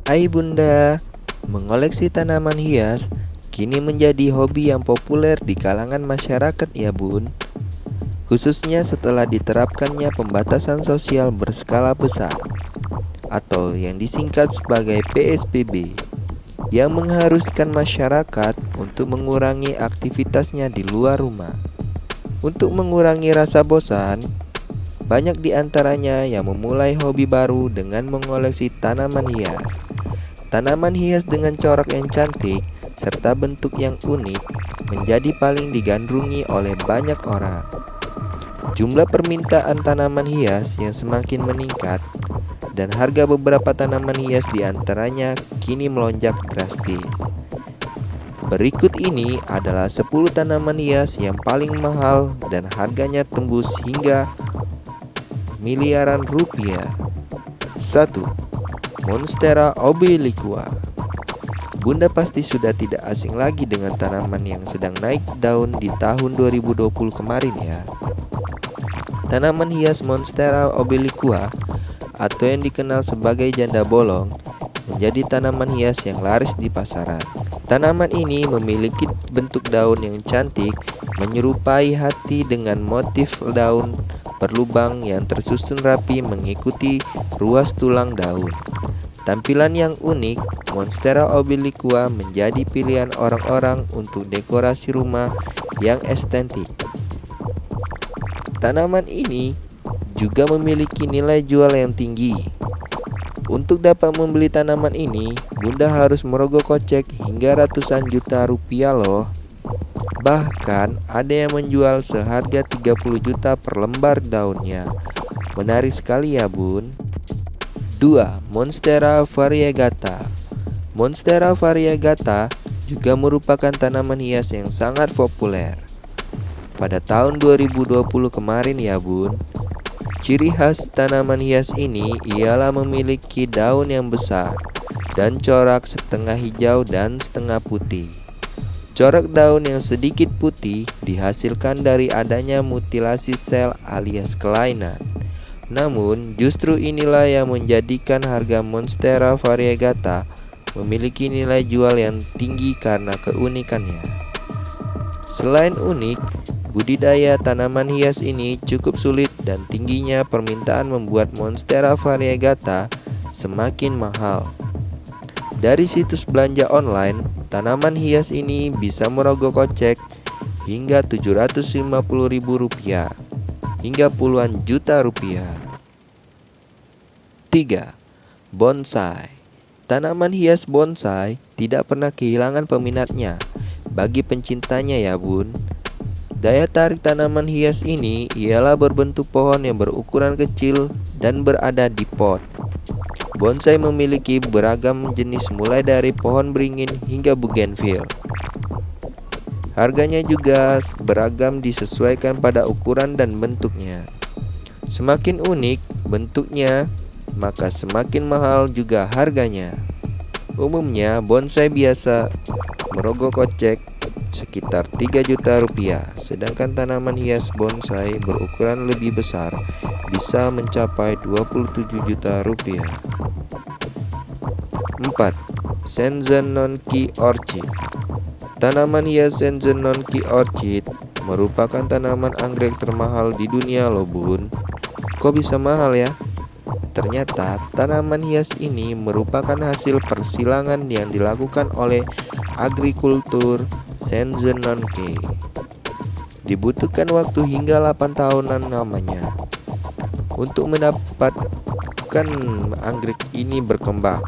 Hai Bunda, mengoleksi tanaman hias kini menjadi hobi yang populer di kalangan masyarakat ya Bun. Khususnya setelah diterapkannya pembatasan sosial berskala besar atau yang disingkat sebagai PSBB, yang mengharuskan masyarakat untuk mengurangi aktivitasnya di luar rumah. Untuk mengurangi rasa bosan, banyak di antaranya yang memulai hobi baru dengan mengoleksi tanaman hias. Tanaman hias dengan corak yang cantik serta bentuk yang unik menjadi paling digandrungi oleh banyak orang. Jumlah permintaan tanaman hias yang semakin meningkat dan harga beberapa tanaman hias di antaranya kini melonjak drastis. Berikut ini adalah 10 tanaman hias yang paling mahal dan harganya tembus hingga miliaran rupiah. 1. Monstera obliqua. Bunda pasti sudah tidak asing lagi dengan tanaman yang sedang naik daun di tahun 2020 kemarin ya. Tanaman hias Monstera obliqua atau yang dikenal sebagai janda bolong menjadi tanaman hias yang laris di pasaran. Tanaman ini memiliki bentuk daun yang cantik, menyerupai hati dengan motif daun berlubang yang tersusun rapi mengikuti ruas tulang daun. Tampilan yang unik, Monstera obliqua menjadi pilihan orang-orang untuk dekorasi rumah yang estetik. Tanaman ini juga memiliki nilai jual yang tinggi. Untuk dapat membeli tanaman ini, Bunda harus merogoh kocek hingga ratusan juta rupiah loh. Bahkan ada yang menjual seharga 30 juta per lembar daunnya. Menarik sekali ya Bun. 2. Monstera variegata. Monstera variegata juga merupakan tanaman hias yang sangat populer pada tahun 2020 kemarin ya Bun. Ciri khas tanaman hias ini ialah memiliki daun yang besar dan corak setengah hijau dan setengah putih. Corak daun yang sedikit putih dihasilkan dari adanya mutilasi sel alias kelainan. Namun, justru inilah yang menjadikan harga Monstera variegata memiliki nilai jual yang tinggi karena keunikannya. Selain unik, budidaya tanaman hias ini cukup sulit dan tingginya permintaan membuat Monstera variegata semakin mahal. Dari situs belanja online, tanaman hias ini bisa merogoh kocek hingga Rp750.000 hingga puluhan juta rupiah. 3. Bonsai. Tanaman hias bonsai tidak pernah kehilangan peminatnya bagi pencintanya ya Bun. Daya tarik tanaman hias ini ialah berbentuk pohon yang berukuran kecil dan berada di pot. Bonsai memiliki beragam jenis mulai dari pohon beringin hingga bougainville. Harganya juga beragam disesuaikan pada ukuran dan bentuknya. Semakin unik bentuknya, maka semakin mahal juga harganya. Umumnya bonsai biasa merogoh kocek sekitar 3 juta rupiah, sedangkan tanaman hias bonsai berukuran lebih besar bisa mencapai 27 juta rupiah. 4. Shenzhen-no-ki orchid. Tanaman hias Shenzhen-no-ki orchid merupakan tanaman anggrek termahal di dunia loh Bun. Kok bisa mahal ya? Ternyata tanaman hias ini merupakan hasil persilangan yang dilakukan oleh agrikultur Shenzhen-no-ki. Dibutuhkan waktu hingga 8 tahunan namanya untuk mendapatkan anggrek ini berkembang.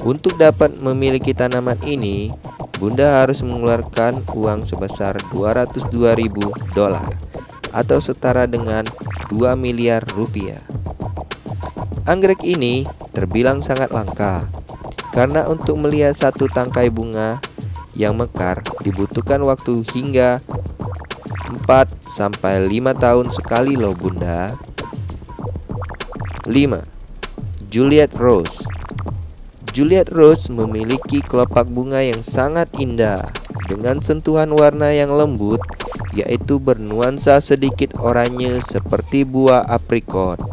Untuk dapat memiliki tanaman ini, Bunda harus mengeluarkan uang sebesar $202.000 atau setara dengan 2 miliar rupiah. Anggrek ini terbilang sangat langka karena untuk melihat satu tangkai bunga yang mekar dibutuhkan waktu hingga 4-5 tahun sekali loh Bunda. 5. Juliet Rose. Juliet Rose memiliki kelopak bunga yang sangat indah dengan sentuhan warna yang lembut, yaitu bernuansa sedikit oranye seperti buah aprikot.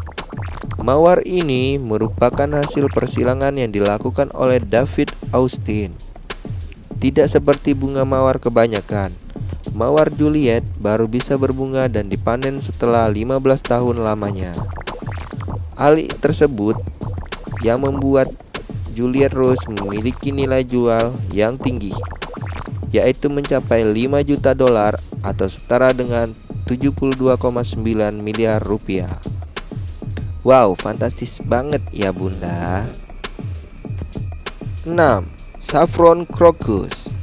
Mawar ini merupakan hasil persilangan yang dilakukan oleh David Austin. Tidak seperti bunga mawar kebanyakan, mawar Juliet baru bisa berbunga dan dipanen setelah 15 tahun lamanya. Hal tersebut yang membuat Juliet Rose memiliki nilai jual yang tinggi, yaitu mencapai 5 juta dolar atau setara dengan 72,9 miliar rupiah. Wow, fantastis banget ya bunda. 6. Saffron crocus.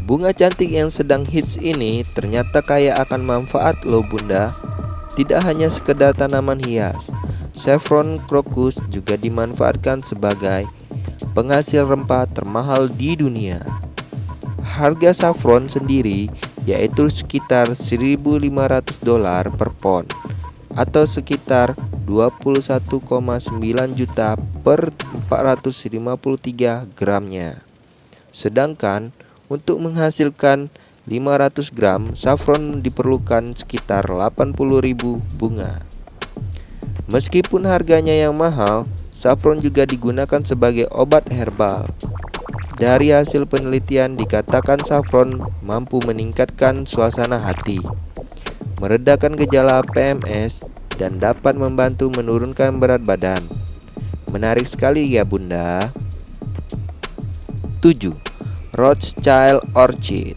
Bunga cantik yang sedang hits ini ternyata kaya akan manfaat loh bunda. Tidak hanya sekedar tanaman hias, saffron crocus juga dimanfaatkan sebagai penghasil rempah termahal di dunia. Harga saffron sendiri yaitu sekitar 1.500 dolar per pon atau sekitar 21,9 juta per 453 gramnya. Sedangkan untuk menghasilkan 500 gram saffron diperlukan sekitar 80.000 bunga. Meskipun harganya yang mahal, saffron juga digunakan sebagai obat herbal. Dari hasil penelitian dikatakan saffron mampu meningkatkan suasana hati, meredakan gejala PMS, dan dapat membantu menurunkan berat badan. Menarik sekali ya bunda. 7. Rothschild Orchid.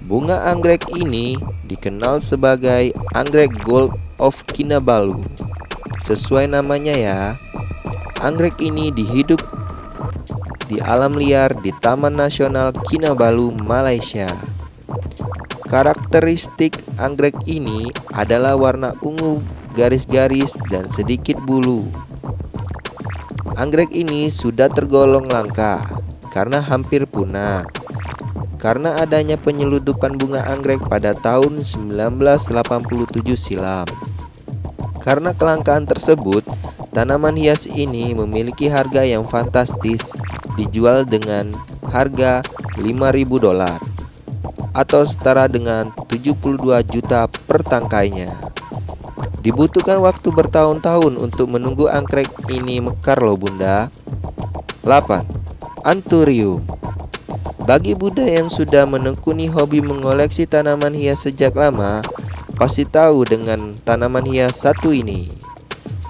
Bunga anggrek ini dikenal sebagai anggrek gold of Kinabalu. Sesuai namanya ya, anggrek ini dihidup di alam liar di Taman Nasional Kinabalu, Malaysia. Karakteristik anggrek ini adalah warna ungu, garis-garis, dan sedikit bulu. Anggrek ini sudah tergolong langka karena hampir punah karena adanya penyeludupan bunga anggrek pada tahun 1987 silam. Karena kelangkaan tersebut, tanaman hias ini memiliki harga yang fantastis, dijual dengan harga 5.000 dolar atau setara dengan 72 juta per tangkainya. Dibutuhkan waktu bertahun-tahun untuk menunggu anggrek ini mekar loh bunda. 8. Anthurium. Bagi bunda yang sudah menekuni hobi mengoleksi tanaman hias sejak lama, pasti tahu dengan tanaman hias satu ini.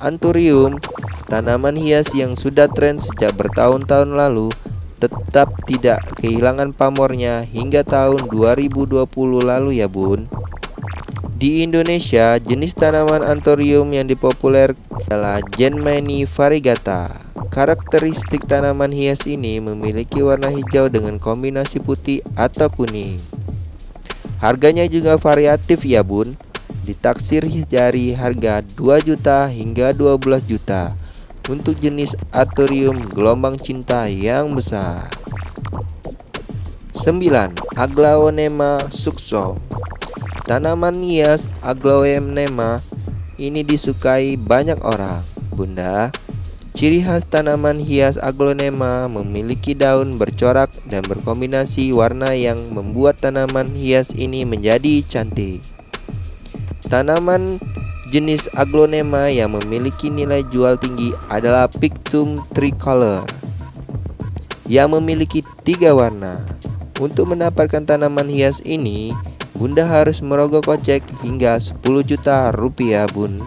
Anthurium, tanaman hias yang sudah tren sejak bertahun-tahun lalu, tetap tidak kehilangan pamornya hingga tahun 2020 lalu ya bun. Di Indonesia, jenis tanaman anthurium yang dipopuler adalah Genmani variegata. Karakteristik tanaman hias ini memiliki warna hijau dengan kombinasi putih atau kuning. Harganya juga variatif ya bun, ditaksir dari harga 2 juta hingga 12 juta untuk jenis anthurium gelombang cinta yang besar. 9. Aglaonema succinea. Tanaman hias aglaonema ini disukai banyak orang bunda. Ciri khas tanaman hias aglaonema memiliki daun bercorak dan berkombinasi warna yang membuat tanaman hias ini menjadi cantik. Tanaman jenis aglaonema yang memiliki nilai jual tinggi adalah Pictum tricolor yang memiliki 3 warna. Untuk mendapatkan tanaman hias ini, bunda harus merogoh kocek hingga 10 juta rupiah bun.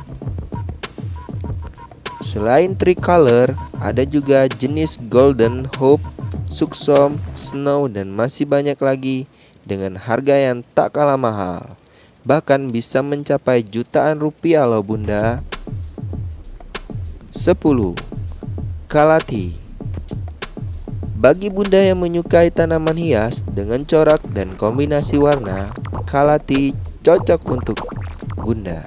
Selain tricolor, ada juga jenis Golden Hope, Suxom, Snow, dan masih banyak lagi dengan harga yang tak kalah mahal. Bahkan bisa mencapai jutaan rupiah loh bunda. 10. Kalati. Bagi bunda yang menyukai tanaman hias dengan corak dan kombinasi warna, kalati cocok untuk bunda.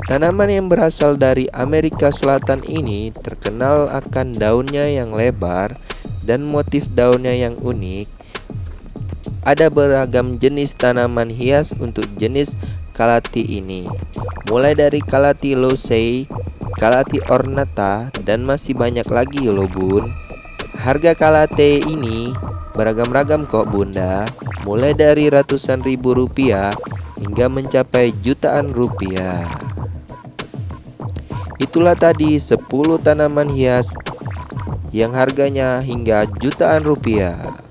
Tanaman yang berasal dari Amerika Selatan ini terkenal akan daunnya yang lebar dan motif daunnya yang unik. Ada beragam jenis tanaman hias untuk jenis kalati ini, mulai dari kalati losei, kalati ornata, dan masih banyak lagi loh bun. Harga kalate ini beragam-ragam kok bunda, mulai dari ratusan ribu rupiah hingga mencapai jutaan rupiah. Itulah tadi 10 tanaman hias yang harganya hingga jutaan rupiah.